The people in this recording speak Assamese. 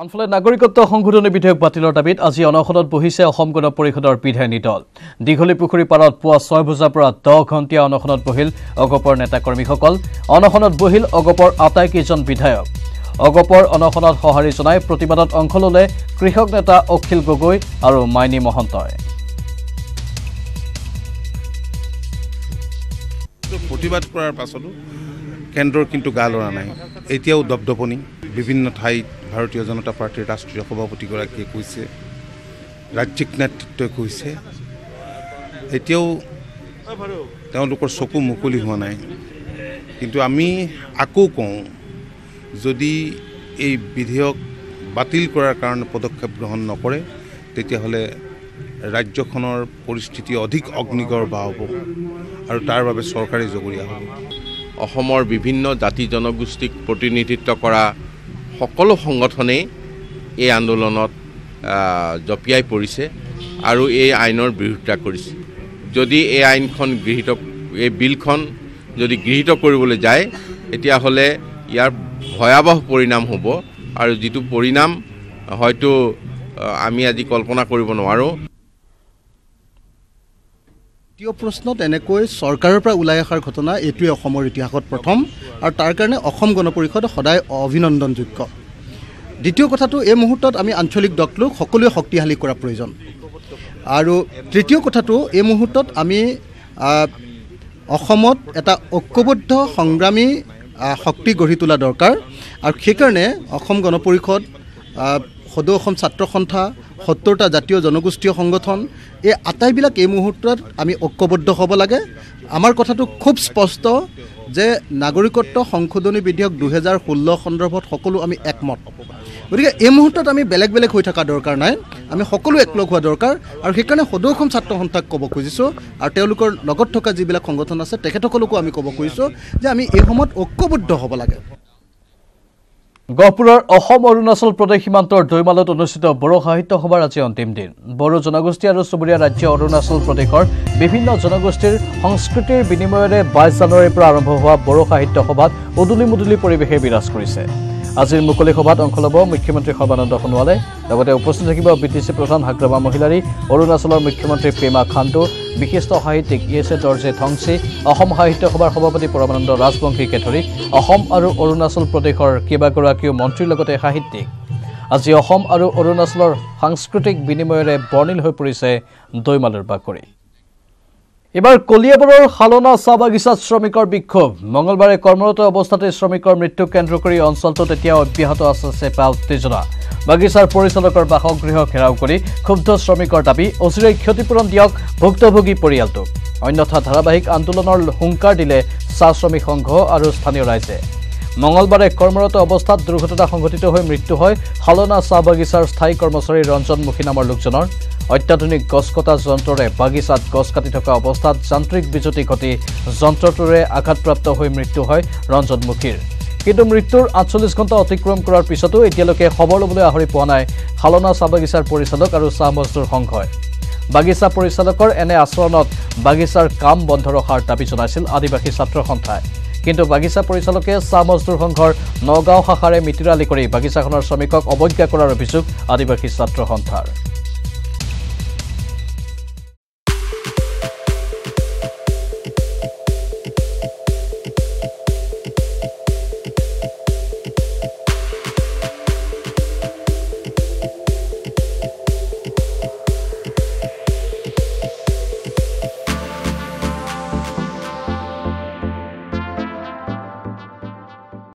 আনফালে নাগৰিকত্ব সংশোধনী বিধেয়ক বাতিলৰ দাবীত আজি অনশনত বহিছে অসম গণ পৰিষদৰ বিধায়িনী দল। দীঘলী পুখুৰী পাৰত পুৱা 6 বজাৰ পৰা 10 ঘণ্টীয়া অনশনত বহিল অগপৰ নেতাকৰ্মীসকল। অনশনত বহিল অগপৰ আটাইকেইজন বিধায়ক। অগপৰ অনশনত সঁহাৰি জনাই প্ৰতিবাদত অংশ ল'লে কৃষক নেতা অখিল গগৈ আৰু মাইনী মহন্তই। প্ৰতিবাদ কৰাৰ পাছতো কেন্দ্ৰৰ কিন্তু গা লৰা নাই। এতিয়াও দপদপনি বিভিন্ন ঠাইত ভাৰতীয় জনতা পাৰ্টিৰ ৰাষ্ট্ৰীয় সভাপতিগৰাকীয়ে কৈছে, ৰাজ্যিক নেতৃত্বই কৈছে, এতিয়াও তেওঁলোকৰ চকু মুকলি হোৱা নাই। কিন্তু আমি আকৌ কওঁ, যদি এই বিধেয়ক বাতিল কৰাৰ কাৰণে পদক্ষেপ গ্ৰহণ নকৰে তেতিয়াহ'লে ৰাজ্যখনৰ পৰিস্থিতি অধিক অগ্নিগৰ্ভ হ'ব আৰু তাৰ বাবে চৰকাৰে জগৰীয়া হ'ব। অসমৰ বিভিন্ন জাতি জনগোষ্ঠীক প্ৰতিনিধিত্ব কৰা সকলো সংগঠনেই এই আন্দোলনত জঁপিয়াই পৰিছে আৰু এই আইনৰ বিৰোধিতা কৰিছে। যদি এই আইনখন এই বিলখন যদি গৃহীত কৰিবলৈ যায় তেতিয়াহ'লে ইয়াৰ ভয়াৱহ পৰিণাম হ'ব আৰু যিটো পৰিণাম হয়তো আমি আজি কল্পনা কৰিব নোৱাৰোঁ। দ্বিতীয় প্ৰশ্নত এনেকৈ চৰকাৰৰ পৰা ওলাই অহাৰ ঘটনা এইটোৱে অসমৰ ইতিহাসত প্ৰথম আৰু তাৰ কাৰণে অসম গণ পৰিষদ সদায় অভিনন্দনযোগ্য। দ্বিতীয় কথাটো, এই মুহূৰ্তত আমি আঞ্চলিক দলটোক সকলোৱে শক্তিশালী কৰা প্ৰয়োজন। আৰু তৃতীয় কথাটো, এই মুহূৰ্তত আমি অসমত এটা ঐক্যবদ্ধ সংগ্ৰামী শক্তি গঢ়ি তোলা দৰকাৰ আৰু সেইকাৰণে অসম গণ পৰিষদ, সদৌ অসম ছাত্ৰ সন্থা, 70টা জাতীয় জনগোষ্ঠীয় সংগঠন, এই আটাইবিলাক এই মুহূৰ্তত আমি ঐক্যবদ্ধ হ'ব লাগে। আমাৰ কথাটো খুব স্পষ্ট যে নাগৰিকত্ব সংশোধনী বিধেয়ক 2016 সন্দৰ্ভত সকলো আমি একমত। গতিকে এই মুহূৰ্তত আমি বেলেগ বেলেগ হৈ থকা দৰকাৰ নাই, আমি সকলো একলগ হোৱা দৰকাৰ আৰু সেইকাৰণে সদৌ অসম ছাত্ৰ সন্থাক ক'ব খুজিছোঁ আৰু তেওঁলোকৰ লগত থকা যিবিলাক সংগঠন আছে তেখেতসকলকো আমি ক'ব খুজিছোঁ যে আমি এই সময়ত ঐক্যবদ্ধ হ'ব লাগে। গহপুৰৰ অসম অৰুণাচল প্ৰদেশ সীমান্তৰ দৈমালত অনুষ্ঠিত বড়ো সাহিত্য সভাৰ আজি অন্তিম দিন। বড়ো জনগোষ্ঠী আৰু চুবুৰীয়া ৰাজ্য অৰুণাচল প্ৰদেশৰ বিভিন্ন জনগোষ্ঠীৰ সংস্কৃতিৰ বিনিময়েৰে 22 জানুৱাৰীৰ পৰা আৰম্ভ হোৱা বড়ো সাহিত্য সভাত উদুলি মুদুলি পৰিৱেশে বিৰাজ কৰিছে। আজিৰ মুকলি সভাত অংশ ল'ব মুখ্যমন্ত্ৰী সৰ্বানন্দ সোণোৱালে, লগতে উপস্থিত থাকিব বিটিচি প্ৰধান হাগ্ৰামা মহিলাৰী, অৰুণাচলৰ মুখ্যমন্ত্ৰী পেমা খাণ্ডু, বিশিষ্ট সাহিত্যিক ইএছএ জৰ্জে থংচি, অসম সাহিত্য সভাৰ সভাপতি পৰমানন্দ ৰাজবংশীকে ধৰি অসম আৰু অৰুণাচল প্ৰদেশৰ কেইবাগৰাকীও মন্ত্ৰীৰ লগতে সাহিত্যিক। আজি অসম আৰু অৰুণাচলৰ সাংস্কৃতিক বিনিময়েৰে বৰ্ণিল হৈ পৰিছে দৈমালৰ বাকৰি। এবাৰ কলিয়াবৰৰ শালনা চাহ বাগিচাত শ্ৰমিকৰ বিক্ষোভ। মঙলবাৰে কৰ্মৰত অৱস্থাতে শ্ৰমিকৰ মৃত্যুক কেন্দ্ৰ কৰি অঞ্চলটোত এতিয়া অব্যাহত আছে চেপা উত্তেজনা। বাগিচাৰ পৰিচালকৰ বাসগৃহ ঘেৰাও কৰি ক্ষুব্ধ শ্ৰমিকৰ দাবী, অচিৰেই ক্ষতিপূৰণ দিয়ক ভুক্তভোগী পৰিয়ালটোক। অন্যথা ধাৰাবাহিক আন্দোলনৰ হুংকাৰ দিলে চাহ শ্ৰমিক সংঘ আৰু স্থানীয় ৰাইজে। মঙলবাৰে কৰ্মৰত অৱস্থাত দুৰ্ঘটনা সংঘটিত হৈ মৃত্যু হয় শালনা চাহ বাগিচাৰ স্থায়ী কৰ্মচাৰী ৰঞ্জন মুখী নামৰ লোকজনৰ। অত্যাধুনিক গছ কটা যন্ত্ৰৰে বাগিচাত গছ কাটি থকা অৱস্থাত যান্ত্ৰিক বিজুতি ঘটি যন্ত্ৰটোৰে আঘাতপ্ৰাপ্ত হৈ মৃত্যু হয় ৰঞ্জন মুখীৰ। কিন্তু মৃত্যুৰ 48 ঘণ্টা অতিক্ৰম কৰাৰ পিছতো এতিয়ালৈকে খবৰ ল'বলৈ আহৰি পোৱা নাই শালনা চাহ বাগিচাৰ পৰিচালক আৰু চাহ মজদুৰ সংঘই। বাগিচা পৰিচালকৰ এনে আচৰণত বাগিচাৰ কাম বন্ধ ৰখাৰ দাবী জনাইছিল আদিবাসী ছাত্ৰ সন্থাই। কিন্তু বাগিচা পৰিচালকে চাহ মজদুৰ সংঘৰ নগাঁও শাখাৰে মিতিৰালি কৰি বাগিচাখনৰ শ্ৰমিকক অৱজ্ঞা কৰাৰ অভিযোগ আদিবাসী ছাত্ৰ সন্থাৰ।